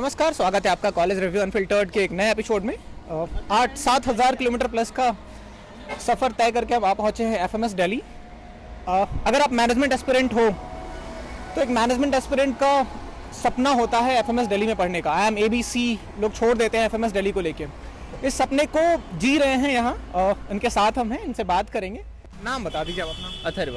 नमस्कार, स्वागत है आपका कॉलेज रिव्यू अनफिल्टर्ड के एक नए एपिसोड में। 8-7 हज़ार किलोमीटर प्लस का सफ़र तय करके अब आप पहुँचे हैं एफएमएस दिल्ली। अगर आप मैनेजमेंट एस्पिरेंट हो तो एक मैनेजमेंट एस्पिरेंट का सपना होता है एफएमएस दिल्ली में पढ़ने का। IIM ABC लोग छोड़ देते हैं एफएमएस दिल्ली को लेके। इस सपने को जी रहे हैं यहाँ। इनके साथ हम हैं, इनसे बात करेंगे। नाम बता दीजिए आप अपना।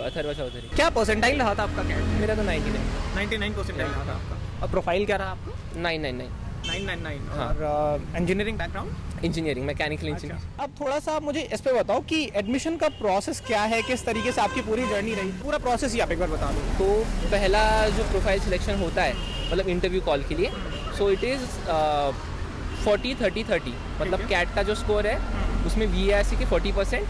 अथर्व चौधरी। क्या परसेंटाइल रहा था आपका? क्या मेरा तो 99 परसेंटाइल रहा था आपका। और प्रोफाइल क्या रहा आपका? 999। हाँ। और engineering background? Engineering, mechanical engineer. अब थोड़ा सा मुझे इस पे बताओ कि एडमिशन का प्रोसेस क्या है, किस तरीके से आपकी पूरी जर्नी रही, पूरा प्रोसेस ही आप एक बार बता दो। तो पहला जो प्रोफाइल सिलेक्शन होता है मतलब इंटरव्यू कॉल के लिए, सो इट इज़ 40-30-30 मतलब कैट का जो स्कोर है उसमें VAIC के 40%,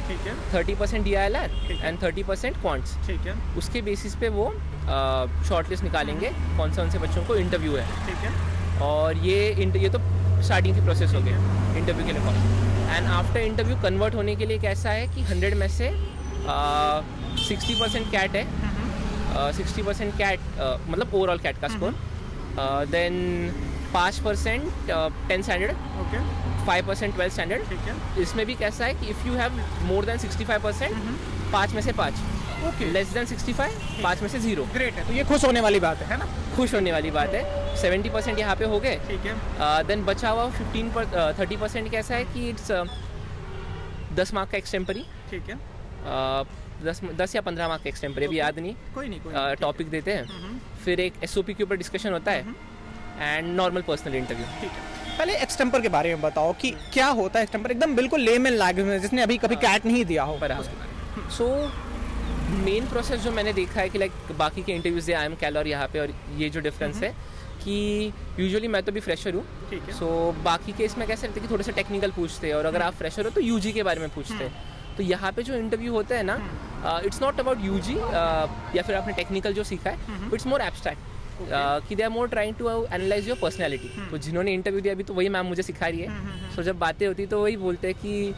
30% DILR एंड 30% क्वांट्स। ठीक है। उसके बेसिस पे वो शॉर्ट लिस्ट निकालेंगे कौन से बच्चों को इंटरव्यू है। ठीक है। और ये तो स्टार्टिंग की प्रोसेस हो गई इंटरव्यू के लिए call. And after interview convert होने के लिए कैसा है कि 100 में से 60% कैट है। 60% कैट मतलब ओवरऑल कैट का स्कोर। Then 5% 10 standard, 5% 12 standard. ठीक है। इसमें भी कैसा है कि if you have more than 65%, 5 में से 5, ओके। लेस देन 65, 5 में से 0। ग्रेट है, तो ये खुश होने वाली बात है ना? खुश होने वाली बात है। 70% यहाँ पे हो गए। ठीक है। देन बचा हुआ 30% कैसा है कि इट्स 10 मार्क का एक्सटेम्परी। ठीक है। 10 या 15 मार्क का एक्सटेम्परी, अभी याद नहीं। कोई नहीं। टॉपिक देते हैं, फिर एक SOP के ऊपर डिस्कशन होता है एंड नॉर्मल पर्सनल इंटरव्यू। ठीक है। पहले एक्सटेम्पर के बारे में बताओ कि क्या होता है एक्सटेम्पर, एकदम बिल्कुल लेमन लैंग्वेज में, जिसने अभी कभी कैट नहीं दिया हो। सो मेन प्रोसेस जो मैंने देखा है कि लाइक बाकी के इंटरव्यूज है IIM कैल और यहाँ पे, और ये जो डिफरेंस है कि यूजुअली मैं तो भी फ्रेशर हूँ। ठीक है। सो बाकी केस में कैसे रहते हैं कि थोड़े से टेक्निकल पूछते हैं, और अगर आप फ्रेशर हो तो UG के बारे में पूछते हैं। तो यहाँ पे जो इंटरव्यू होता है ना, इट्स नॉट अबाउट UG या फिर आपने टेक्निकल जो सीखा है, इट्स मोर एब्स्ट्रैक्ट कि they are more trying to analyse your personality. तो जिन्होंने इंटरव्यू दिया अभी, तो वही मैम मुझे सिखा रही है। सो जब बातें होती तो वही बोलते हैं कि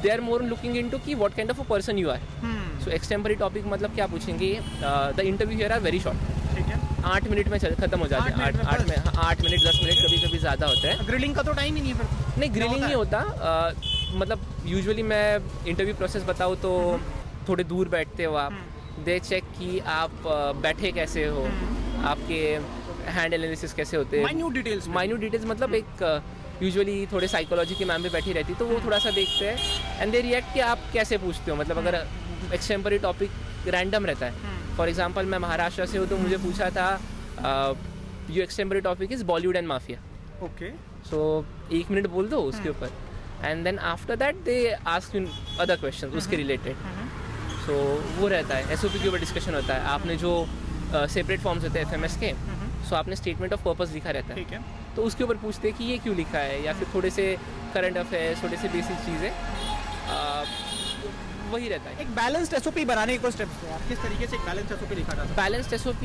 they are more looking into कि what kind of a person you are. So extempore topic मतलब क्या पूछेंगे, the interview here are very short. ठीक है। 8 मिनट में खत्म हो जाते हैं। 8 मिनट 10 मिनट कभी कभी ज़्यादा होता है। ग्रिलिंग का तो टाइम ही नहीं है फिर? नहीं, ग्रिलिंग नहीं होता। मतलब यूजुअली मैं इंटरव्यू प्रोसेस बताऊँ तो थोड़े दूर बैठते हो आप, दे चेक कि आप बैठे कैसे हो, आपके हैंड एनालिसिस कैसे होते हैं, माइन्यूट डिटेल्स मतलब एक यूजुअली थोड़े साइकोलॉजी की मैम भी बैठी रहती, तो वो थोड़ा सा देखते हैं एंड दे रिएक्ट कि आप कैसे पूछते हो। मतलब अगर एक्सटेम्परी टॉपिक रैंडम रहता है, फॉर एग्जांपल मैं महाराष्ट्र से हूँ तो मुझे पूछा था your extempore topic is Bollywood and mafia. Okay. So 1 minute बोल दो उसके ऊपर, and then after that they ask you other question उसके रिलेटेड। सो वो रहता है। SOP के ऊपर डिस्कशन होता है। आपने जो सेपरेट फॉर्म्स होते हैं FMS के, सो आपने स्टेटमेंट ऑफ पर्पस लिखा रहता है। ठीक है। तो उसके ऊपर पूछते हैं कि ये क्यों लिखा है, या फिर थोड़े से करंट अफेयर्स, थोड़े से बेसिक चीज़ें, वही रहता है। एक बैलेंस्ड SOP बनाने के कुछ स्टेप्स हैं। आप किस तरीके से एक बैलेंस्ड SOP लिखा जाता है? बैलेंस्ड SOP,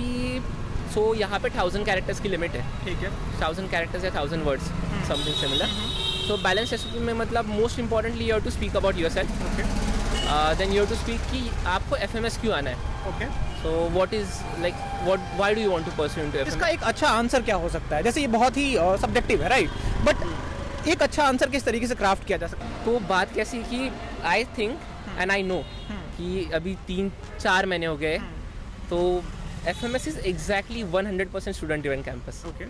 सो यहाँ पे 1000 कैरेक्टर्स की लिमिट है। ठीक है। 1000 कैरेक्टर्स या 1000 words, something similar. So balanced SOP में मतलब most importantly you have to speak about yourself. Okay. Then you have to speak कि आपको FMS क्यों आना है। Okay. So what is like why do you want to pursue into FMS। इसका एक अच्छा आंसर क्या हो सकता है? जैसे ये बहुत ही सब्जेक्टिव है, राइट, बट एक अच्छा आंसर किस तरीके से क्राफ्ट किया जा सकता है? तो बात कैसी कि I think and I know कि अभी 3-4 महीने हो गए, तो FMS is exactly 100% student driven campus. Okay.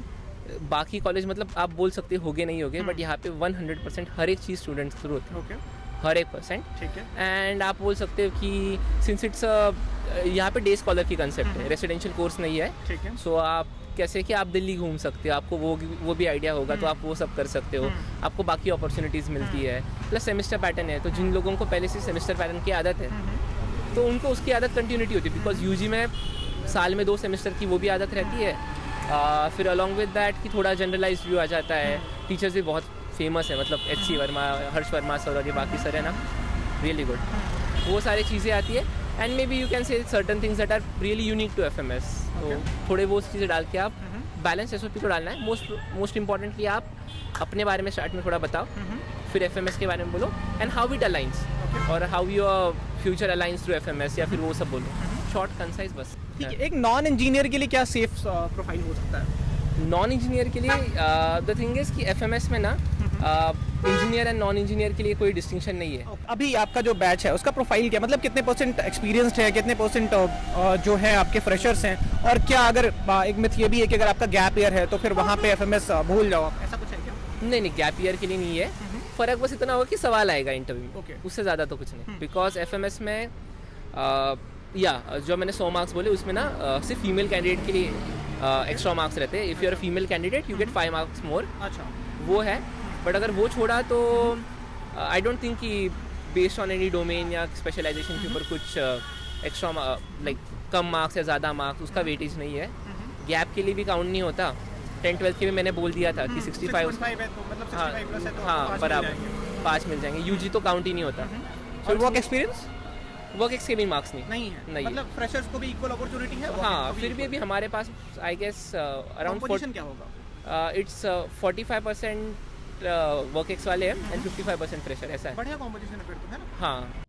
बाकी कॉलेज मतलब आप बोल सकते होगे नहीं होगे, बट यहाँ पे 100% हर एक चीज़ स्टूडेंट्स थ्रू होती है। ओके। हर एक %। ठीक है। एंड आप बोल सकते हो कि सिंस इट्स यहाँ पे डे स्कॉलर की कंसेप्ट है, रेसिडेंशियल कोर्स नहीं है। ठीक है। सो आप कैसे कि आप दिल्ली घूम सकते हो, आपको वो भी आइडिया होगा, तो आप वो सब कर सकते हो। आपको बाकी अपॉर्चुनिटीज़ मिलती है, प्लस सेमेस्टर पैटर्न है। तो जिन लोगों को पहले से सेमेस्टर पैटर्न की आदत है, तो उनको उसकी आदत कंटिन्यूटी होती है, बिकॉज UG में साल में 2 सेमेस्टर की वो भी आदत रहती है। फिर अलॉन्ग विद दैट कि थोड़ा जनरलाइज व्यू आ जाता है। टीचर्स भी बहुत फेमस है, मतलब HC वर्मा, हर्ष वर्मा सर और ये बाकी सर है ना, रियली गुड। वो सारी चीज़ें आती है, and maybe you can say certain things that are really unique to FMS। तो थोड़े वो चीज़ें डाल के आप बैलेंस SOP को डालना है। मोस्ट इंपॉर्टेंटली आप अपने बारे में स्टार्ट में थोड़ा बताओ, फिर FMS के बारे में बोलो, एंड हाउ इट अलाइंस और how your future aligns through FMS, या फिर वो सब बोलो। शॉर्ट कंसाइज बस। ठीक है। एक नॉन इंजीनियर के लिए क्या सेफ प्रोफाइल हो सकता है? नॉन इंजीनियर के लिए द थिंग इज़ कि एफएमएस में ना इंजीनियर एंड नॉन इंजीनियर के लिए कोई डिस्टिंक्शन नहीं है। अभी आपका जो बैच है उसका प्रोफाइल क्या, मतलब कितने परसेंट एक्सपीरियंस्ड है, कितने परसेंट जो है आपके फ्रेशर्स हैं, और क्या अगर एक मिथ ये भी है कि अगर आपका गैप ईयर है तो फिर वहाँ पे एफएमएस भूल जाओ आप, ऐसा कुछ है क्या? नहीं, गैप ईयर के लिए नहीं है। फ़र्क बस इतना होगा कि सवाल आएगा इंटरव्यू में, Okay. उससे ज़्यादा तो कुछ नहीं। बिकॉज एफएमएस में जो मैंने 100 मार्क्स बोले उसमें ना सिर्फ फीमेल कैंडिडेट के लिए एक्स्ट्रा मार्क्स रहते हैं। If you are female candidate you get 5 marks more, अच्छा, वो है। बट अगर वो छोड़ा तो आई डोंट थिंक कि बेस्ड ऑन एनी डोमेन या स्पेशलाइजेशन के ऊपर कुछ एक्स्ट्रा लाइक कम मार्क्स या ज़्यादा मार्क्स उसका वेटेज नहीं है। गैप के लिए भी काउंट नहीं होता। 10-12 के भी मैंने बोल दिया था कि 65 है तो मतलब हाँ 65 प्लस है तो हाँ बराबर 5 मिल जाएंगे। यूजी तो काउंट ही नहीं होता। और वर्क एक्सपीरियंस वर्क एक्स के भी मार्क्स नहीं। नहीं है, नहीं है। मतलब फ्रेशर्स को भी इक्वल अपॉर्चुनिटी है? हाँ, फिर भी अभी हमारे पास आई गेस अराउंड कंपोजिशन क्या होगा? इट्स 45% वर्क एक्स वाले हैं एंड 55% फ्रेशर, ऐसा है। बढ़िया कंपोजिशन है फिर तो, है ना? हाँ